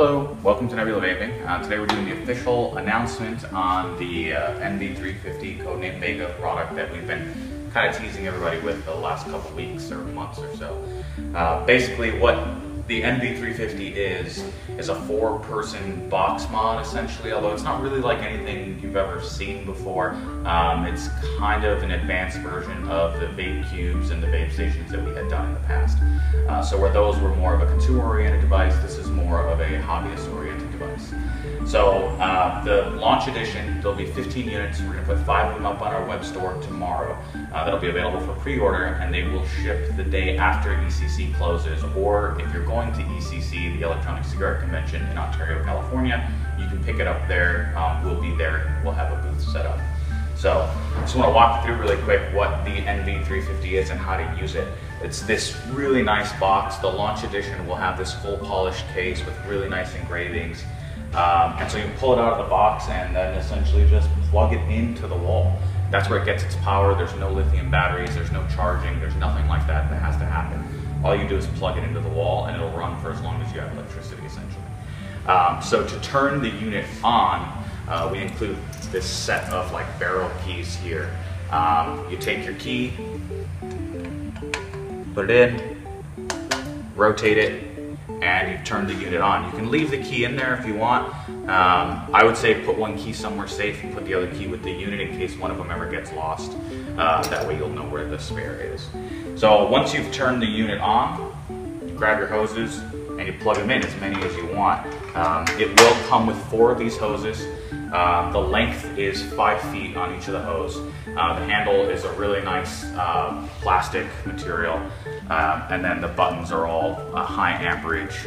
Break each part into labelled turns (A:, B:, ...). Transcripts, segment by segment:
A: Hello, welcome to Nebula Vaping. Today we're doing the official announcement on the Nv350 codename Vega product that we've been kind of teasing everybody with the last couple weeks or months or so. Basically what the Nv350 is a 4-person box mod essentially, although it's not really like anything you've ever seen before. It's kind of an advanced version of the vape cubes and the vape stations that we had done in the past. So where those were more of a consumer-oriented device, this is more of a hobbyist-oriented device. So the launch edition, there'll be 15 units. We're going to put 5 of them up on our web store tomorrow. That'll be available for pre-order, and they will ship the day after ECC closes. Or if you're going to ECC, the Electronic Cigarette Convention in Ontario, California, you can pick it up there. We'll be there. We'll have a booth set up. So I just want to walk through really quick what the Nv350 is and how to use it. It's this really nice box. The launch edition will have this full polished case with really nice engravings. And so you can pull it out of the box and then essentially just plug it into the wall. That's where it gets its power. There's no lithium batteries, there's no charging, there's nothing like that that has to happen. All you do is plug it into the wall and it'll run for as long as you have electricity essentially. So to turn the unit on, we include this set of like barrel keys here. You take your key, put it in, rotate it, and you turn the unit on. You can leave the key in there if you want. I would say put one key somewhere safe and put the other key with the unit in case one of them ever gets lost. That way you'll know where the spare is. So once you've turned the unit on, you grab your hoses and you plug them in as many as you want. It will come with 4 of these hoses. The length is 5 feet on each of the hose. The handle is a really nice plastic material. And then the buttons are all high amperage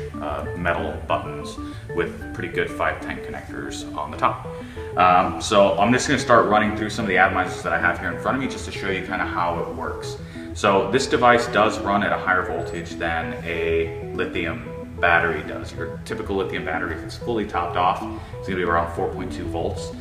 A: metal buttons with pretty good 510 connectors on the top. So I'm just going to start running through some of the atomizers that I have here in front of me just to show you kind of how it works. So this device does run at a higher voltage than a lithium battery does. Your typical lithium battery, if it's fully topped off, it's going to be around 4.2 volts.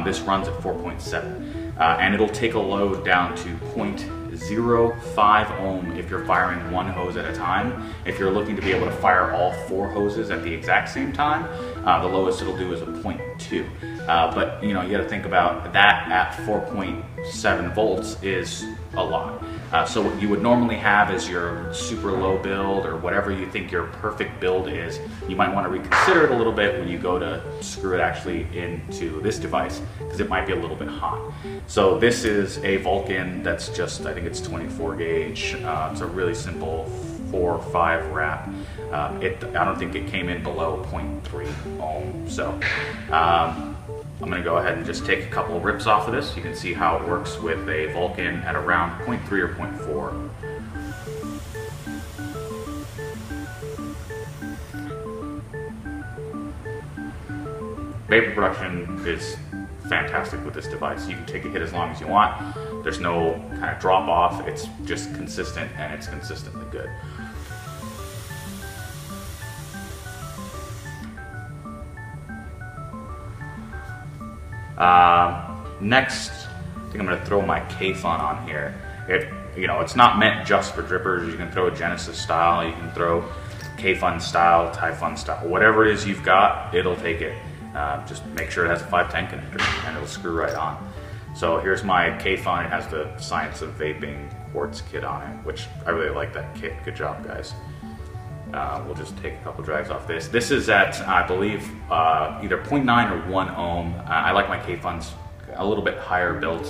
A: This runs at 4.7. And it'll take a load down to 0.05 ohm if you're firing one hose at a time. If you're looking to be able to fire all 4 hoses at the exact same time, the lowest it'll do is a 0.2. But you know, you got to think about that at 4.7 volts is a lot. So what you would normally have is your super low build or whatever you think your perfect build is. You might want to reconsider it a little bit when you go to screw it actually into this device because it might be a little bit hot. So this is a Vulcan that's just, I think it's 24 gauge. It's a really simple 4 or 5 wrap. I don't think it came in below 0.3 ohm. So I'm going to go ahead and just take a couple of rips off of this. You can see how it works with a Vulcan at around 0.3 or 0.4. Vapor production is fantastic with this device. You can take a hit as long as you want. There's no kind of drop off. It's just consistent and it's consistently good. Next, I think I'm going to throw my K-Fun on here. It's not meant just for drippers. You can throw a Genesis style, you can throw K-Fun style, Typhon style, whatever it is you've got, it'll take it. Just make sure it has a 510 connector and it'll screw right on. So here's my K-Fun. It has the Science of Vaping quartz kit on it, which I really like that kit. Good job, guys. We'll just take a couple drags off this. This is at, I believe, either 0.9 or 1 ohm. I like my K-Funs a little bit higher built.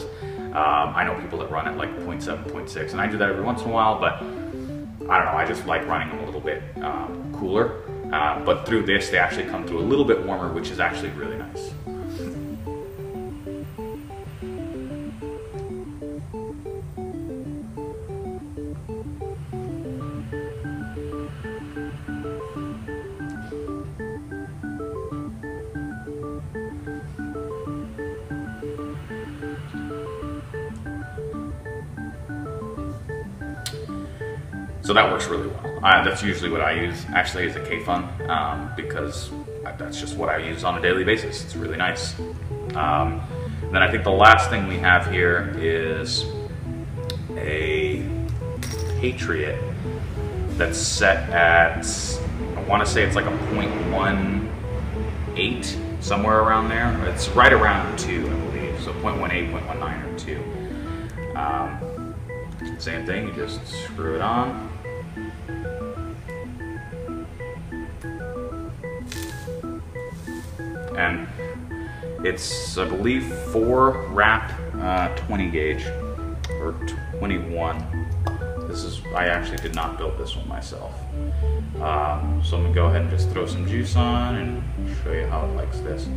A: I know people that run at like 0.7, 0.6, and I do that every once in a while, but I don't know, I just like running them a little bit cooler. But through this, they actually come through a little bit warmer, which is actually really nice. So that works really well. That's usually what I use, actually, is a K-Fun, because that's just what I use on a daily basis. It's really nice. Then I think the last thing we have here is a Patriot that's set at, I want to say it's like a 0.1 0.8, somewhere around there. It's right around 2, I believe. So 0.18, 0.19, or 2. Same thing, you just screw it on. And it's, I believe, 4 wrap 20 gauge, or 21. This is, I actually did not build this one myself. So I'm gonna go ahead and just throw some juice on and show you how it likes this.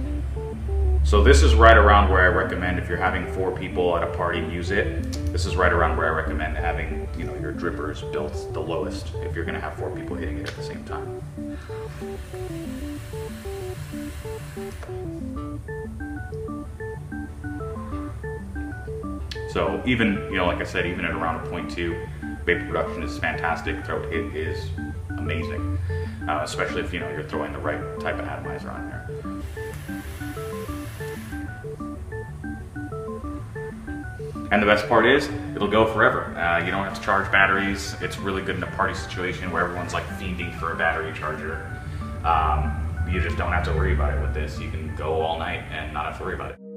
A: So this is right around where I recommend, if you're having 4 people at a party use it, this is right around where I recommend having, you know, your drippers built the lowest if you're gonna have 4 people hitting it at the same time. So even, you know, like I said, even at around a 0.2, vapor production is fantastic. Throat hit is amazing, especially if, you know, you're throwing the right type of atomizer on there. And the best part is, it'll go forever. You don't have to charge batteries. It's really good in a party situation where everyone's like fiending for a battery charger. You just don't have to worry about it with this. You can go all night and not have to worry about it.